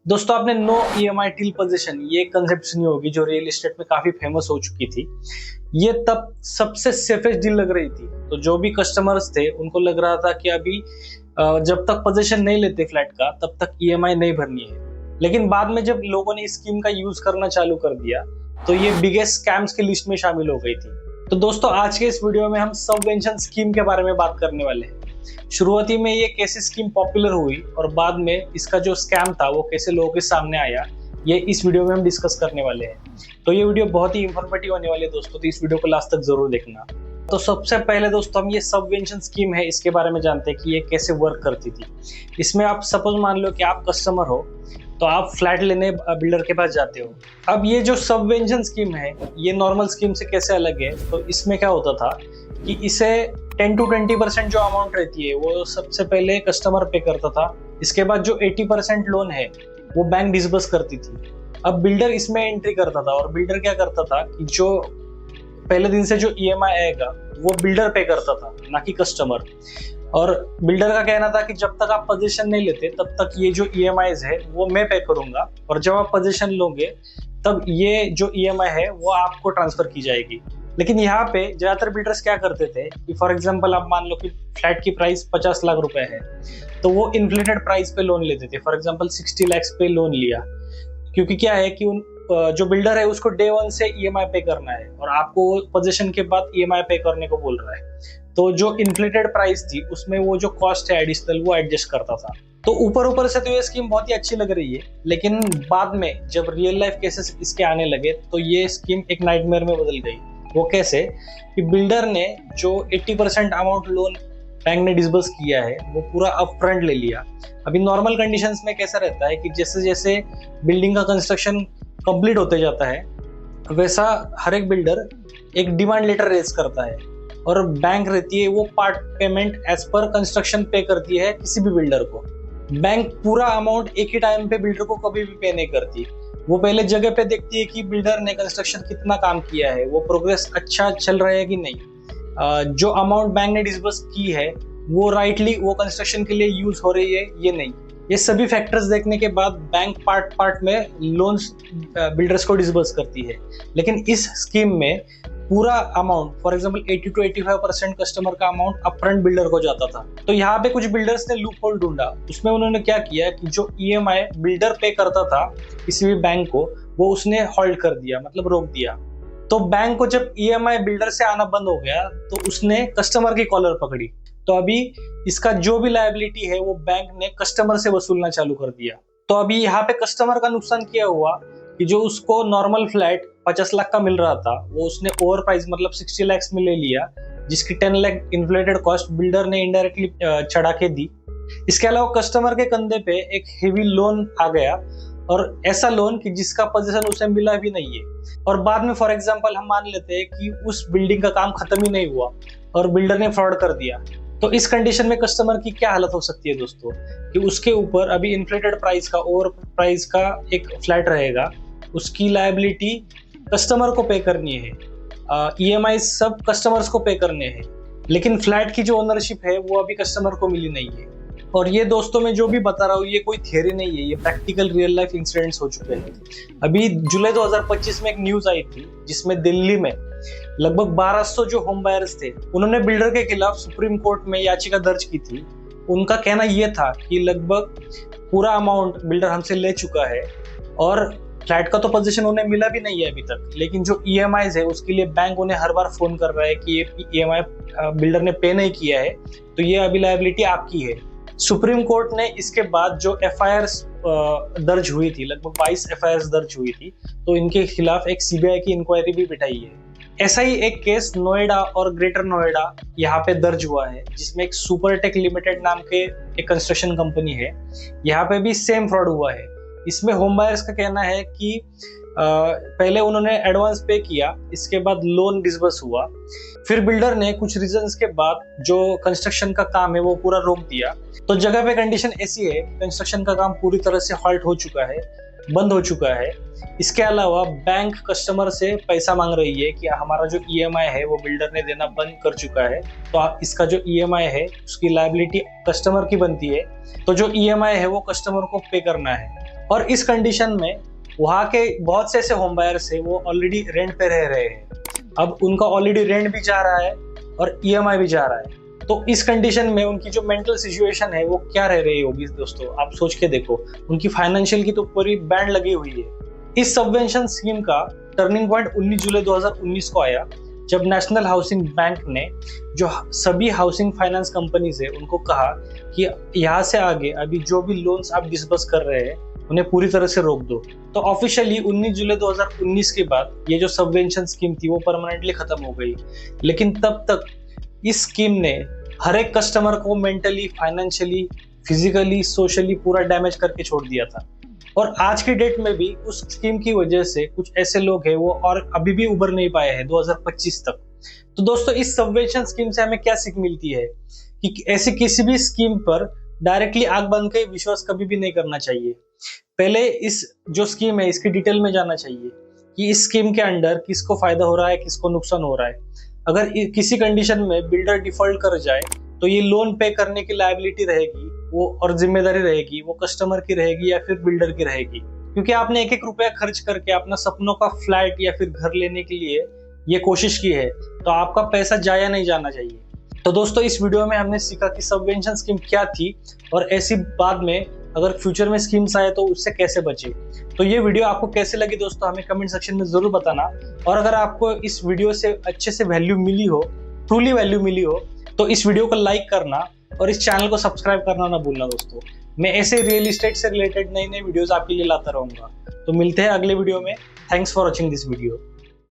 दोस्तों आपने no EMI till position ये कंसेप्ट सुनी होगी जो रियल एस्टेट में काफी फेमस हो चुकी थी। ये तब सबसे सेफेस्ट डील लग रही थी। तो जो भी कस्टमर्स थे उनको लग रहा था कि अभी जब तक पोजीशन नहीं लेते फ्लैट का तब तक ईएमआई नहीं भरनी है। लेकिन बाद में जब लोगों ने इस स्कीम का यूज करना चालू कर दिया तो ये बिगेस्ट स्कैम्स की लिस्ट में शामिल हो गई थी। तो दोस्तों आज के इस वीडियो में हम सबवेंशन स्कीम के बारे में बात करने वाले हैं। शुरुआती में ये कैसे स्कीम पॉपुलर हुई और बाद में इसका जो स्कैम था वो कैसे लोगों के सामने आया, ये इस वीडियो में हम डिस्कस करने वाले हैं। तो ये वीडियो बहुत ही इंफॉर्मेटिव होने वाली है दोस्तों, तो इस वीडियो को लास्ट तक जरूर देखना। तो सबसे पहले दोस्तों हम ये सबवेंशन स्कीम है इसके बारे में जानते हैं कि ये कैसे वर्क करती थी। इसमें आप सपोज मान लो कि आप कस्टमर हो तो आप फ्लैट लेने बिल्डर के पास जाते हो। अब ये जो सबवेंशन स्कीम है ये नॉर्मल स्कीम से कैसे अलग है, तो इसमें क्या होता था कि इसे 10 to 20% जो अमाउंट रहती है वो सबसे पहले कस्टमर पे करता था। इसके बाद जो 80% लोन है वो बैंक डिसबर्स करती थी। अब बिल्डर इसमें एंट्री करता था और बिल्डर क्या करता था कि जो पहले दिन से जो ईएमआई आएगा वो बिल्डर पे करता था, ना कि कस्टमर। और बिल्डर का कहना था कि जब तक आप पोजीशन नहीं लेते तब तक ये जो ईएमआईज है वो मैं पे करूंगा, और जब आप पोजीशन लोगे तब ये जो ईएमआई है वो आपको ट्रांसफर की जाएगी। लेकिन यहाँ पे ज्यादातर बिल्डर्स क्या करते थे कि फॉर एग्जांपल आप मान लो कि फ्लैट की प्राइस 50 लाख रुपए है तो वो इन्फ्लेटेड प्राइस पे लोन लेते थे। फॉर एग्जांपल 60 लाख पे लोन लिया, क्योंकि क्या है कि जो बिल्डर है उसको डे वन से ईएमआई पे करना है और आपको पोजीशन के बाद ईएमआई पे करने को बोल रहा है। तो जो इन्फ्लेटेड प्राइस थी उसमें वो जो कॉस्ट है एडिशनल वो एडजस्ट करता था। तो ऊपर से तो ये स्कीम बहुत ही अच्छी लग रही है, लेकिन बाद में जब रियल लाइफ केसेस इसके आने लगे तो ये स्कीम एक नाइटमेयर में बदल गई। वो कैसे कि बिल्डर ने जो 80% अमाउंट लोन बैंक ने डिसबर्स किया है वो पूरा अपफ्रंट ले लिया। अभी नॉर्मल कंडीशंस में कैसा रहता है कि जैसे जैसे बिल्डिंग का कंस्ट्रक्शन कंप्लीट होते जाता है वैसा हर एक बिल्डर एक डिमांड लेटर रेज करता है और बैंक रहती है वो part payment as per construction पे करती है किसी भी बिल्डर को। बैंक पूरा अमाउंट एक ही टाइम पे बिल्डर को कभी भी पे नहीं करती। वो पहले जगह पे देखती है कि बिल्डर ने कंस्ट्रक्शन कितना काम किया है, वो प्रोग्रेस अच्छा चल रहा है कि नहीं, जो अमाउंट बैंक ने डिसबर्स की है वो राइटली वो कंस्ट्रक्शन के लिए यूज हो रही है ये नहीं। ये सभी फैक्टर्स देखने के बाद बैंक पार्ट में लोन्स बिल्डर्स को डिसबर्स करती है। लेकिन इस स्कीम में पूरा amount for example 80 to 85% customer का अमाउंट अपफ्रंट बिल्डर को जाता था। तो यहाँ पे कुछ बिल्डर्स ने लूप होल ढूंढा। उसमें उन्होंने क्या किया कि जो ईएमआई बिल्डर पे करता था किसी भी बैंक को वो उसने होल्ड कर दिया, मतलब रोक दिया। तो बैंक को जब ईएमआई बिल्डर से आना बंद हो गया तो उसने कस्टमर की कॉलर पकड़ी। तो अभी इसका जो भी लायबिलिटी है वो बैंक ने कस्टमर से वसूलना चालू कर दिया। तो अभी यहाँ पे कस्टमर का नुकसान क्या हुआ कि जो उसको नॉर्मल फ्लैट 50 लाख का मिल रहा था वो उसने ओवर प्राइस मतलब 60 लाख में ले लिया, जिसकी 10 लाख इन्फ्लेटेड कॉस्ट बिल्डर ने इनडायरेक्टली चढ़ा के दी। इसके अलावा कस्टमर के कंधे पे एक हेवी लोन आ गया, और ऐसा लोन कि जिसका पोजीशन उसे मिला भी नहीं है। और बाद में फॉर एग्जांपल हम मान लेते हैं कि उस बिल्डिंग का काम खत्म ही नहीं हुआ और बिल्डर ने फ्रॉड कर दिया। तो इस कंडीशन में कस्टमर की क्या हालत हो सकती है दोस्तों कि उसके ऊपर अभी इन्फ्लेटेड प्राइस का ओवर प्राइस का एक फ्लैट रहेगा, उसकी लायबिलिटी कस्टमर को पे करनी है, ईएमआई सब कस्टमर्स को पे करने हैं, लेकिन फ्लैट की जो ओनरशिप है वो अभी कस्टमर को मिली नहीं है। और ये दोस्तों मैं जो भी बता रहा हूँ ये कोई थियरी नहीं है, ये प्रैक्टिकल रियल लाइफ इंसिडेंट्स हो चुके हैं। अभी जुलाई 2025 में एक न्यूज आई थी जिसमें दिल्ली में लगभग 1200 जो होम बायर्स थे उन्होंने बिल्डर के खिलाफ सुप्रीम कोर्ट में याचिका दर्ज की थी। उनका कहना यह था कि लगभग पूरा अमाउंट बिल्डर हमसे ले चुका है और फ्लैट का तो पोजीशन उन्हें मिला भी नहीं है अभी तक, लेकिन जो ईएमआईज है उसके लिए बैंक उन्हें हर बार फोन कर रहा है कि ये ईएमआई बिल्डर ने पे नहीं किया है, तो ये अभी लायबिलिटी आपकी है। सुप्रीम कोर्ट ने इसके बाद जो एफआईआर दर्ज हुई थी, लगभग 22 एफआईआर दर्ज हुई थी, तो इनके खिलाफ एक सीबीआई की इंक्वायरी भी बिठाई है। ऐसा ही एक केस नोएडा और ग्रेटर नोएडा यहाँ पे दर्ज हुआ है, जिसमें एक सुपरटेक लिमिटेड नाम के एक कंस्ट्रक्शन कंपनी है। यहाँ पे भी सेम फ्रॉड हुआ है। इसमें होम बायर्स का कहना है कि पहले उन्होंने एडवांस पे किया, इसके बाद लोन डिसबर्स हुआ, फिर बिल्डर ने कुछ रीजंस के बाद जो कंस्ट्रक्शन का काम है वो पूरा रोक दिया। तो जगह पे कंडीशन ऐसी है, कंस्ट्रक्शन का काम पूरी तरह से हॉल्ट हो चुका है, बंद हो चुका है। इसके अलावा बैंक कस्टमर से पैसा मांग रही है कि हमारा जो ईएमआई है वो बिल्डर ने देना बंद कर चुका है, तो इसका जो ईएमआई है उसकी लायबिलिटी कस्टमर की बनती है, तो जो ईएमआई है वो कस्टमर को पे करना है। और इस कंडीशन में वहाँ के बहुत से ऐसे होम बायर्स है वो ऑलरेडी रेंट पे रह रहे हैं। अब उनका ऑलरेडी रेंट भी जा रहा है और ईएमआई भी जा रहा है। तो इस कंडीशन में उनकी जो मेंटल सिचुएशन है वो क्या रह रही होगी दोस्तों, आप सोच के देखो। उनकी फाइनेंशियल की तो पूरी बैंड लगी हुई है। इस सबवेंशन स्कीम का टर्निंग पॉइंट 19 जुलाई 2019 को आया, जब नेशनल हाउसिंग बैंक ने जो सभी हाउसिंग फाइनेंस कंपनीज है उनको कहा कि यहाँ से आगे अभी जो भी लोन्स आप डिस्बर्स कर रहे हैं उन्हें पूरी तरह से रोक दो। तो ऑफिशियली 19 जुलाई 2019 के बाद ये जो सबवेंशन स्कीम थी वो परमानेंटली खत्म हो गई। लेकिन तब तक इस स्कीम ने हर एक कस्टमर को मेंटली, फाइनेंशियली, फिजिकली, सोशली पूरा डैमेज करके छोड़ दिया था। और आज की डेट में भी उस स्कीम की वजह से कुछ ऐसे लोग हैं वो और अभी भी उबर नहीं पाए हैं 2025 तक। तो दोस्तों इस सबवेंशन स्कीम से हमें क्या सीख मिलती है कि ऐसी किसी भी स्कीम पर डायरेक्टली आंख बंद के विश्वास कभी भी नहीं करना चाहिए। पहले इस जो स्कीम है इसकी डिटेल में जाना चाहिए कि इस स्कीम के अंडर किसको फायदा हो रहा है, किसको नुकसान हो रहा है। अगर किसी कंडीशन में बिल्डर डिफॉल्ट कर जाए तो ये लोन पे करने की लायबिलिटी रहेगी वो और जिम्मेदारी रहेगी वो कस्टमर की रहेगी या फिर बिल्डर की रहेगी, क्योंकि आपने एक एक रुपया खर्च करके अपना सपनों का फ्लैट या फिर घर लेने के लिए ये कोशिश की है, तो आपका पैसा जाया नहीं जाना चाहिए। तो दोस्तों इस वीडियो में हमने सीखा कि सबवेंशन स्कीम क्या थी और ऐसी बाद में अगर फ्यूचर में स्कीम्स आए तो उससे कैसे बचे। तो ये वीडियो आपको कैसे लगी दोस्तों हमें कमेंट सेक्शन में जरूर बताना। और अगर आपको इस वीडियो से अच्छे से वैल्यू मिली हो, ट्रूली वैल्यू मिली हो, तो इस वीडियो को लाइक करना और इस चैनल को सब्सक्राइब करना ना भूलना दोस्तों। मैं ऐसे रियल एस्टेट से रिलेटेड नई नई वीडियोस आपके लिए लाता रहूंगा। तो मिलते हैं अगले वीडियो में। Thanks for watching this video.